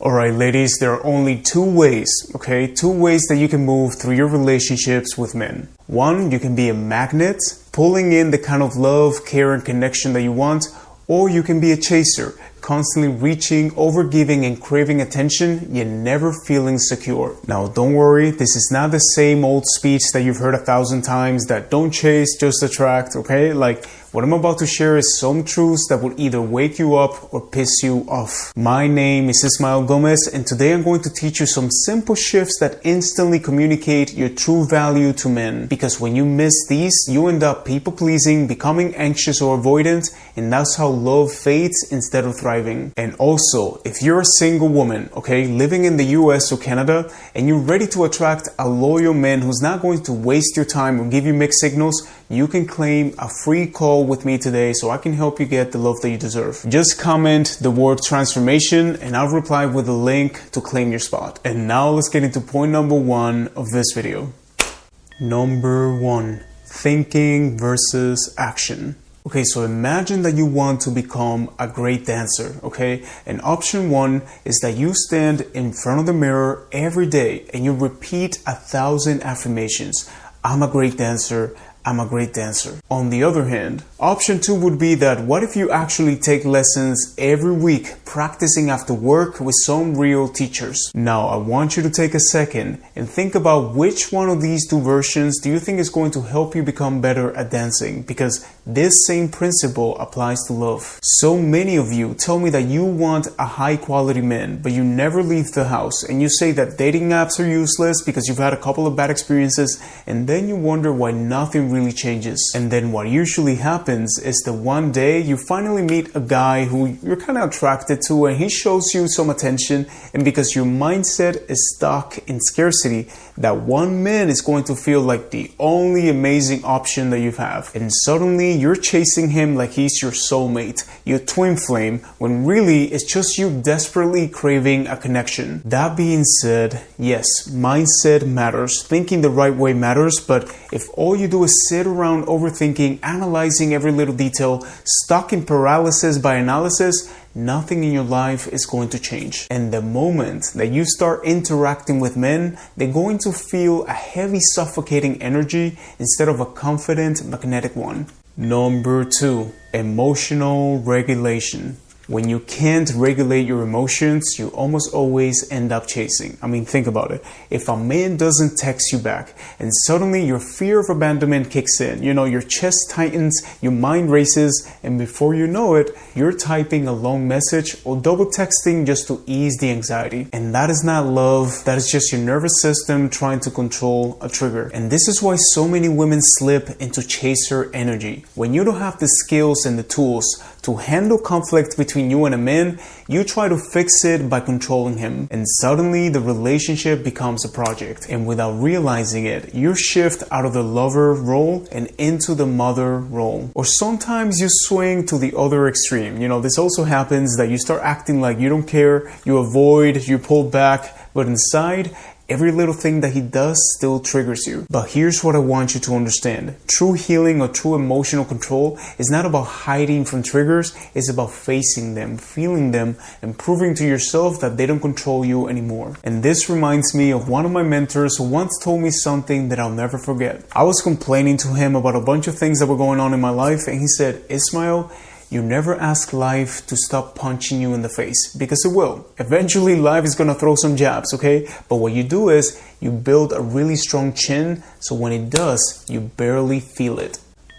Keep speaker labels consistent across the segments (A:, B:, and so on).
A: Alright ladies, there are only two ways that you can move through your relationships with men. One, you can be a magnet, pulling in the kind of love, care, and connection that you want, or you can be a chaser, constantly reaching, overgiving, and craving attention, yet never feeling secure. Now don't worry, this is not the same old speech that you've heard 1,000 times that don't chase, just attract, okay? Like, what I'm about to share is some truths that will either wake you up or piss you off. My name is Ismale Gomez, and today I'm going to teach you some simple shifts that instantly communicate your true value to men. Because when you miss these, you end up people-pleasing, becoming anxious or avoidant, and that's how love fades instead of thriving. And also, if you're a single woman, living in the US or Canada, and you're ready to attract a loyal man who's not going to waste your time or give you mixed signals, you can claim a free call with me today so I can help you get the love that you deserve. Just comment the word transformation and I'll reply with a link to claim your spot. And now let's get into point number one of this video. Number one, thinking versus action. So imagine that you want to become a great dancer, And option one is that you stand in front of the mirror every day and you repeat 1,000 affirmations. I'm a great dancer. I'm a great dancer. On the other hand, option two would be that what if you actually take lessons every week, practicing after work with some real teachers? Now, I want you to take a second and think about which one of these two versions do you think is going to help you become better at dancing, because this same principle applies to love. So many of you tell me that you want a high quality man, but you never leave the house, and you say that dating apps are useless because you've had a couple of bad experiences, and then you wonder why nothing really changes. And then what usually happens is that one day you finally meet a guy who you're kind of attracted to and he shows you some attention, and because your mindset is stuck in scarcity, that one man is going to feel like the only amazing option that you have, and suddenly you're chasing him like he's your soulmate, your twin flame, when really it's just you desperately craving a connection. That being said, yes, mindset matters, thinking the right way matters, but if all you do is sit around overthinking, analyzing every little detail, stuck in paralysis by analysis, nothing in your life is going to change. And the moment that you start interacting with men, they're going to feel a heavy, suffocating energy instead of a confident, magnetic one. Number two, emotional regulation. When you can't regulate your emotions, you almost always end up chasing. I mean, think about it. If a man doesn't text you back and suddenly your fear of abandonment kicks in, your chest tightens, your mind races, and before you know it, you're typing a long message or double texting just to ease the anxiety. And that is not love. That is just your nervous system trying to control a trigger. And this is why so many women slip into chaser energy. When you don't have the skills and the tools to handle conflict between you and a man, you try to fix it by controlling him. And suddenly the relationship becomes a project. And without realizing it, you shift out of the lover role and into the mother role. Or sometimes you swing to the other extreme. This also happens that you start acting like you don't care, you avoid, you pull back, but inside, every little thing that he does still triggers you. But here's what I want you to understand. True healing or true emotional control is not about hiding from triggers. It's about facing them, feeling them, and proving to yourself that they don't control you anymore. And this reminds me of one of my mentors who once told me something that I'll never forget. I was complaining to him about a bunch of things that were going on in my life, and he said, Ismael, you never ask life to stop punching you in the face, because it will. Eventually, life is going to throw some jabs, But what you do is you build a really strong chin, so when it does, you barely feel it.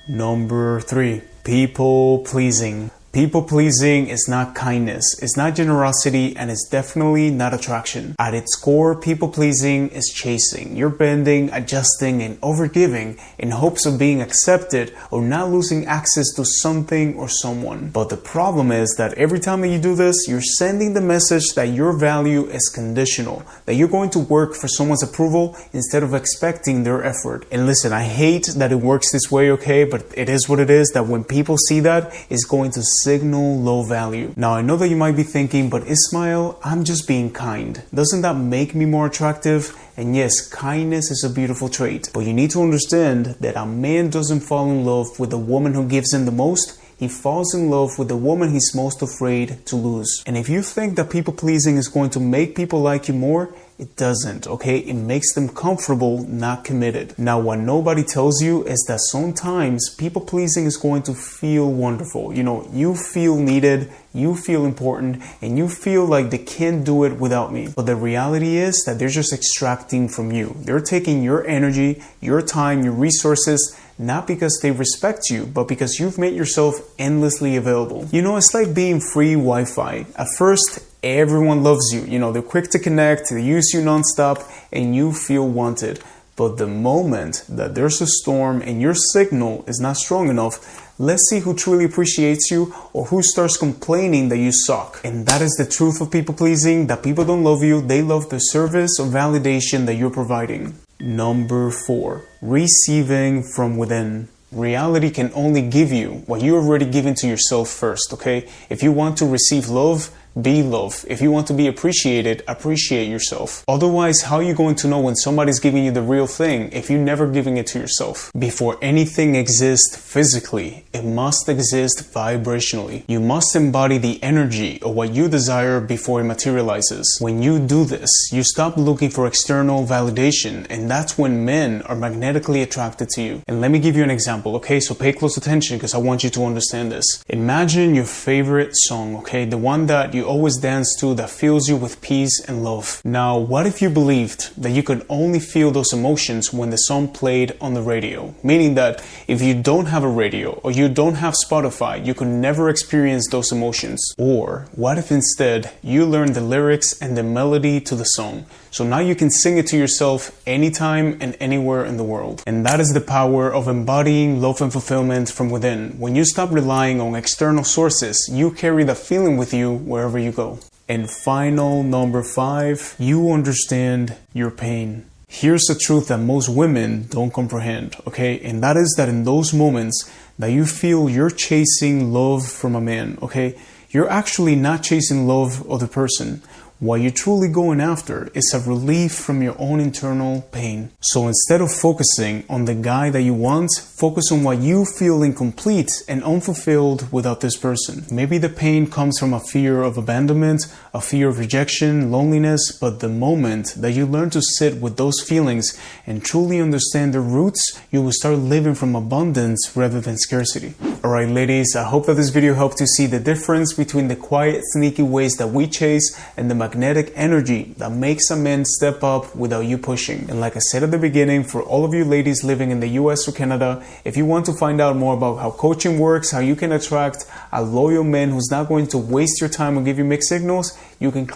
A: Number three, people pleasing. People pleasing is not kindness, it's not generosity, and it's definitely not attraction. At its core, people pleasing is chasing. You're bending, adjusting, and overgiving in hopes of being accepted or not losing access to something or someone. But the problem is that every time that you do this, you're sending the message that your value is conditional, that you're going to work for someone's approval instead of expecting their effort. And listen, I hate that it works this way, but it is what it is, that when people see that, it's going to signal low value. Now, I know that you might be thinking, but Ismael, I'm just being kind. Doesn't that make me more attractive? And yes, kindness is a beautiful trait, but you need to understand that a man doesn't fall in love with the woman who gives him the most. he falls in love with the woman he's most afraid to lose. And if you think that people pleasing is going to make people like you more, it doesn't, okay? It makes them comfortable, not committed. Now, what nobody tells you is that sometimes people pleasing is going to feel wonderful. You know, you feel needed, you feel important, and you feel like they can't do it without me. But the reality is that they're just extracting from you. They're taking your energy, your time, your resources, not because they respect you, but because you've made yourself endlessly available. You know, it's like being free Wi-Fi. At first, everyone loves you. You know, they're quick to connect, they use you nonstop, and you feel wanted. But the moment that there's a storm and your signal is not strong enough, let's see who truly appreciates you or who starts complaining that you suck. And that is the truth of people pleasing, that people don't love you, they love the service or validation that you're providing. Number 4, receiving from within. Reality can only give you what you're already given to yourself first, okay? If you want to receive love, be love. If you want to be appreciated, appreciate yourself. Otherwise, how are you going to know when somebody's giving you the real thing if you're never giving it to yourself? Before anything exists physically, it must exist vibrationally. You must embody the energy of what you desire before it materializes. When you do this, you stop looking for external validation, and that's when men are magnetically attracted to you. And let me give you an example, okay? So pay close attention because I want you to understand this. Imagine your favorite song, okay? The one that you always dance to, that fills you with peace and love. Now, what if you believed that you could only feel those emotions when the song played on the radio? Meaning that if you don't have a radio or you don't have Spotify, you could never experience those emotions. Or what if instead you learned the lyrics and the melody to the song? So now you can sing it to yourself anytime and anywhere in the world. And that is the power of embodying love and fulfillment from within. When you stop relying on external sources, you carry the feeling with you wherever you go. And final, number 5, you understand your pain. Here's the truth that most women don't comprehend, okay? And that is that in those moments that you feel you're chasing love from a man, okay? You're actually not chasing love of the person. What you're truly going after is a relief from your own internal pain. So instead of focusing on the guy that you want, focus on what you feel incomplete and unfulfilled without this person. Maybe the pain comes from a fear of abandonment, a fear of rejection, loneliness, but the moment that you learn to sit with those feelings and truly understand their roots, you will start living from abundance rather than scarcity. Alright ladies, I hope that this video helped you see the difference between the quiet, sneaky ways that we chase and the magnetic energy that makes a man step up without you pushing. And like I said at the beginning, for all of you ladies living in the US or Canada, if you want to find out more about how coaching works, how you can attract a loyal man who's not going to waste your time or give you mixed signals, you can